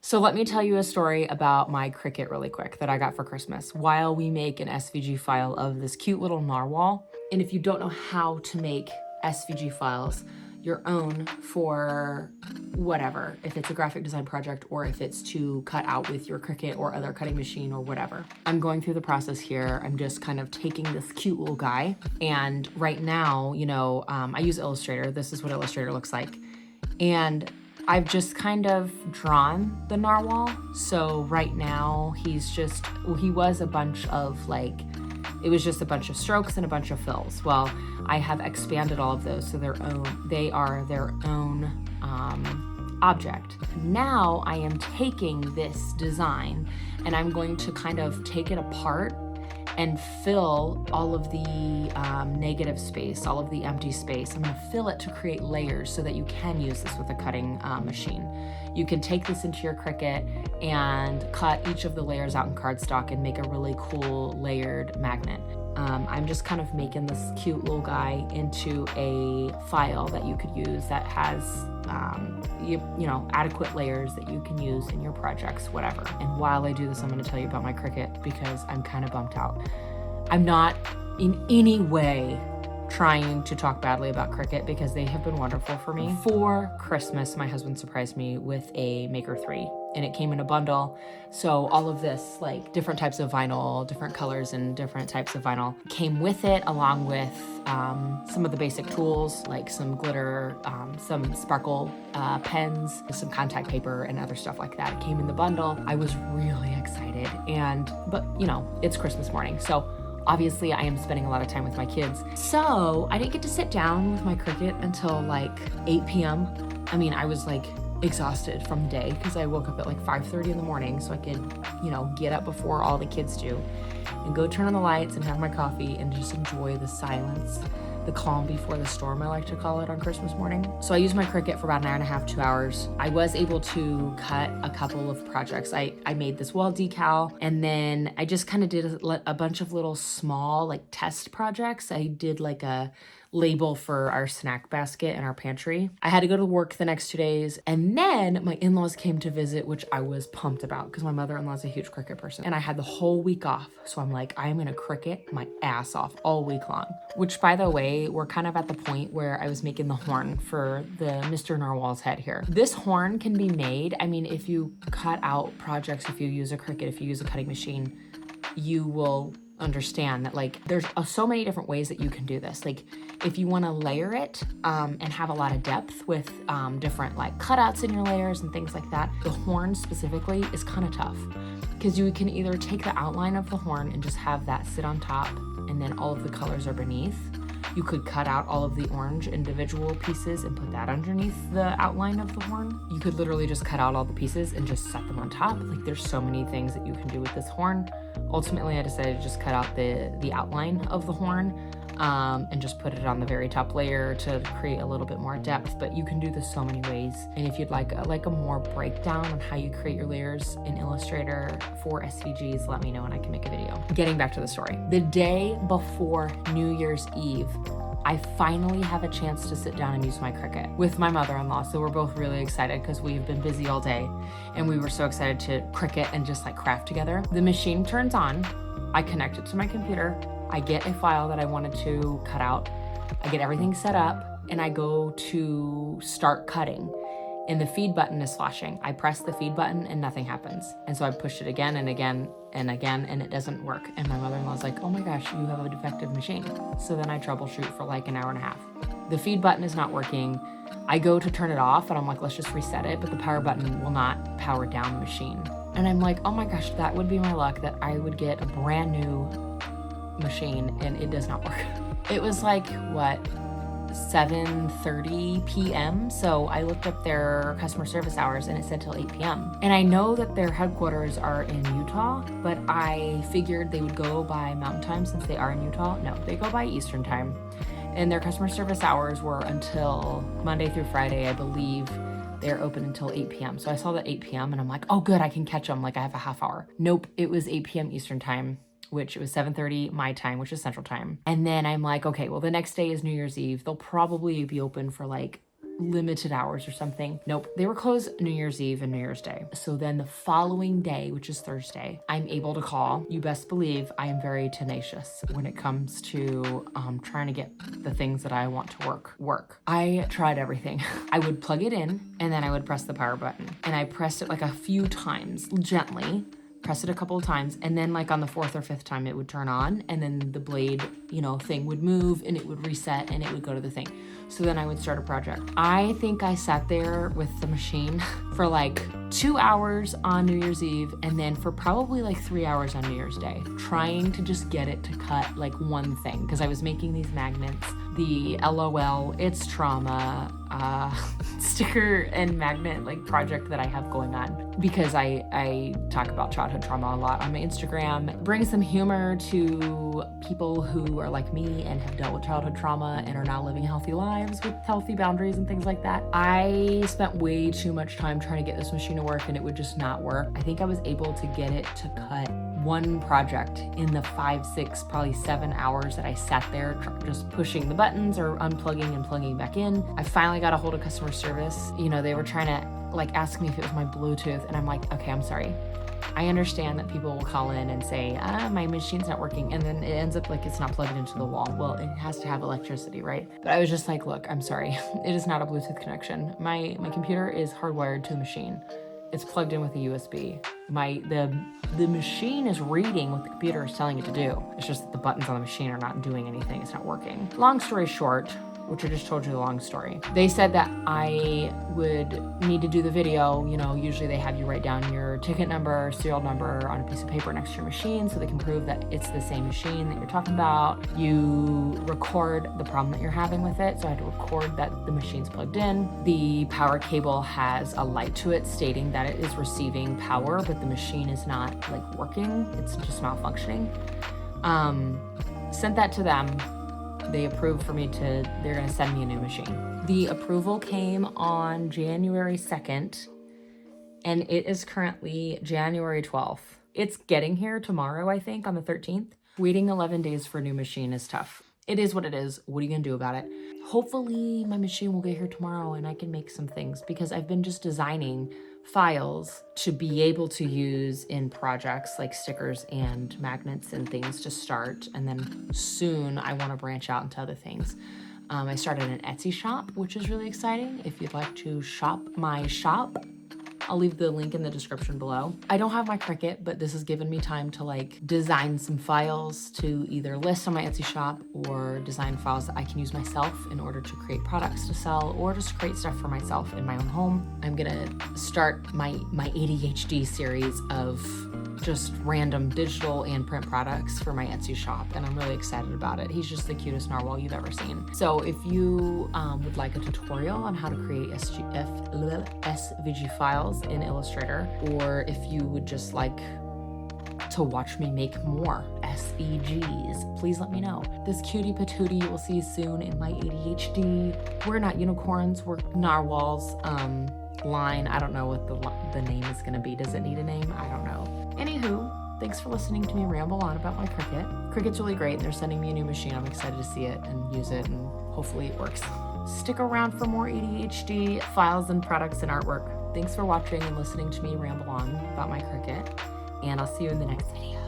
So let me tell you a story about my Cricut really quick that I got for Christmas while we make an SVG file of this cute little narwhal. And if you don't know how to make SVG files, your own for whatever, if it's a graphic design project or if it's to cut out with your Cricut or other cutting machine or whatever. I'm going through the process here. I'm just kind of taking this cute little guy. And right now, I use Illustrator. This is what Illustrator looks like. And I've just kind of drawn the narwhal. So right now he was a bunch of it was just a bunch of strokes and a bunch of fills. Well, I have expanded all of those so they are their own object. Now I am taking this design and I'm going to kind of take it apart and fill all of the negative space, all of the empty space. I'm gonna fill it to create layers so that you can use this with a cutting machine. You can take this into your Cricut and cut each of the layers out in cardstock and make a really cool layered magnet. I'm just kind of making this cute little guy into a file that you could use that has adequate layers that you can use in your projects, whatever. And while I do this, I'm going to tell you about my Cricut because I'm kind of bummed out. I'm not in any way trying to talk badly about Cricut because they have been wonderful for me. For Christmas, my husband surprised me with a Maker 3 and it came in a bundle. So all of this, different types of vinyl, different colors and different types of vinyl came with it, along with some of the basic tools, like some glitter, some sparkle pens, some contact paper and other stuff like that. It came in the bundle. I was really excited but it's Christmas morning. So obviously I am spending a lot of time with my kids. So I didn't get to sit down with my Cricut until 8 p.m. I mean, I was exhausted from the day because I woke up at 5:30 in the morning so I could, get up before all the kids do and go turn on the lights and have my coffee and just enjoy the silence, the calm before the storm, I like to call it, on Christmas morning. So I used my Cricut for about an hour and a half, 2 hours. I was able to cut a couple of projects. I made this wall decal, and then I just kind of did a bunch of little small test projects. I did a label for our snack basket in our pantry. I had to go to work the next 2 days, and then my in-laws came to visit, which I was pumped about because my mother-in-law is a huge Cricut person, and I had the whole week off. So I'm I am gonna Cricut my ass off all week long, which, by the way, we're kind of at the point where I was making the horn for the Mr. Narwhal's head here. This horn can be made, if you cut out projects, if you use a Cricut, if you use a cutting machine, you will understand that there's so many different ways that you can do this. If you want to layer it and have a lot of depth with different cutouts in your layers and things like that, the horn specifically is kind of tough because you can either take the outline of the horn and just have that sit on top and then all of the colors are beneath. You could cut out all of the orange individual pieces and put that underneath the outline of the horn. You could literally just cut out all the pieces and just set them on top. There's so many things that you can do with this horn. Ultimately, I decided to just cut out the outline of the horn and just put it on the very top layer to create a little bit more depth. But you can do this so many ways. And if you'd like a more breakdown on how you create your layers in Illustrator for SVGs, let me know and I can make a video. Getting back to the story. The day before New Year's Eve, I finally have a chance to sit down and use my Cricut with my mother-in-law. So we're both really excited because we've been busy all day and we were so excited to Cricut and just craft together. The machine turns on, I connect it to my computer, I get a file that I wanted to cut out, I get everything set up, and I go to start cutting. And the feed button is flashing. I press the feed button and nothing happens. And so I pushed it again and again and again, and it doesn't work. And my mother-in-law's like, oh my gosh, you have a defective machine. So then I troubleshoot for an hour and a half. The feed button is not working. I go to turn it off and I'm like, let's just reset it. But the power button will not power down the machine. And I'm like, oh my gosh, that would be my luck that I would get a brand new machine and it does not work. It was 7:30 p.m. So I looked up their customer service hours and it said till 8 p.m. And I know that their headquarters are in Utah, but I figured they would go by Mountain Time since they are in Utah. No, they go by Eastern Time. And their customer service hours were until Monday through Friday, I believe. They're open until 8 p.m. So I saw that 8 p.m. and I'm like, oh good, I can catch them. I have a half hour. Nope, it was 8 p.m. Eastern Time, which it was 7:30 my time, which is Central Time. And then I'm like, okay, well the next day is New Year's Eve. They'll probably be open for limited hours or something. Nope, they were closed New Year's Eve and New Year's Day. So then the following day, which is Thursday, I'm able to call. You best believe I am very tenacious when it comes to trying to get the things that I want to work. I tried everything. I would plug it in and then I would press the power button. And I pressed it like a few times, gently, press it a couple of times, and then like on the 4th or 5th time it would turn on, and then the blade, thing would move and it would reset and it would go to the thing. So then I would start a project. I think I sat there with the machine for like 2 hours on New Year's Eve, and then for probably like 3 hours on New Year's Day, trying to just get it to cut like one thing, because I was making these magnets, the LOL, it's trauma, sticker and magnet like project that I have going on, because I talk about childhood trauma a lot on my Instagram. Bring some humor to people who are like me and have dealt with childhood trauma and are now living healthy lives with healthy boundaries and things like that. I spent way too much time trying to get this machine to work, and it would just not work. I think I was able to get it to cut one project in the 5, 6, probably 7 hours that I sat there just pushing the buttons or unplugging and plugging back in. I finally got a hold of customer service. They were trying to like ask me if it was my Bluetooth, and I'm like, okay, I'm sorry. I understand that people will call in and say, my machine's not working, and then it ends up like it's not plugged into the wall. Well, it has to have electricity, right? But I was just like, look, I'm sorry. It is not a Bluetooth connection. My computer is hardwired to the machine. It's plugged in with a USB. The machine is reading what the computer is telling it to do. It's just that the buttons on the machine are not doing anything. It's not working. Long story short, which I just told you the long story. They said that I would need to do the video. Usually they have you write down your ticket number, serial number on a piece of paper next to your machine so they can prove that it's the same machine that you're talking about. You record the problem that you're having with it. So I had to record that the machine's plugged in. The power cable has a light to it stating that it is receiving power, but the machine is not like working. It's just malfunctioning. Sent that to them. They approved for me they're gonna send me a new machine. The approval came on January 2nd, and it is currently January 12th. It's getting here tomorrow, I think, on the 13th. Waiting 11 days for a new machine is tough. It is what it is. What are you gonna do about it? Hopefully my machine will get here tomorrow and I can make some things, because I've been just designing files to be able to use in projects like stickers and magnets and things to start. And then soon I want to branch out into other things. I started an Etsy shop, which is really exciting. If you'd like to shop my shop, I'll leave the link in the description below. I don't have my Cricut, but this has given me time to like design some files to either list on my Etsy shop or design files that I can use myself in order to create products to sell, or just create stuff for myself in my own home. I'm gonna start my ADHD series of just random digital and print products for my Etsy shop, and I'm really excited about it. He's just the cutest narwhal you've ever seen. So if you would like a tutorial on how to create SVG files in Illustrator, or if you would just like to watch me make more SVGs, please let me know. This cutie patootie you will see soon in my ADHD. We're not unicorns, we're narwhals. Line, I don't know what the name is gonna be. Does it need a name? I don't know. Anywho, thanks for listening to me ramble on about my Cricut. Cricut's really great. They're sending me a new machine. I'm excited to see it and use it, and hopefully it works. Stick around for more ADHD files and products and artwork. Thanks for watching and listening to me ramble on about my Cricut, and I'll see you in the next video.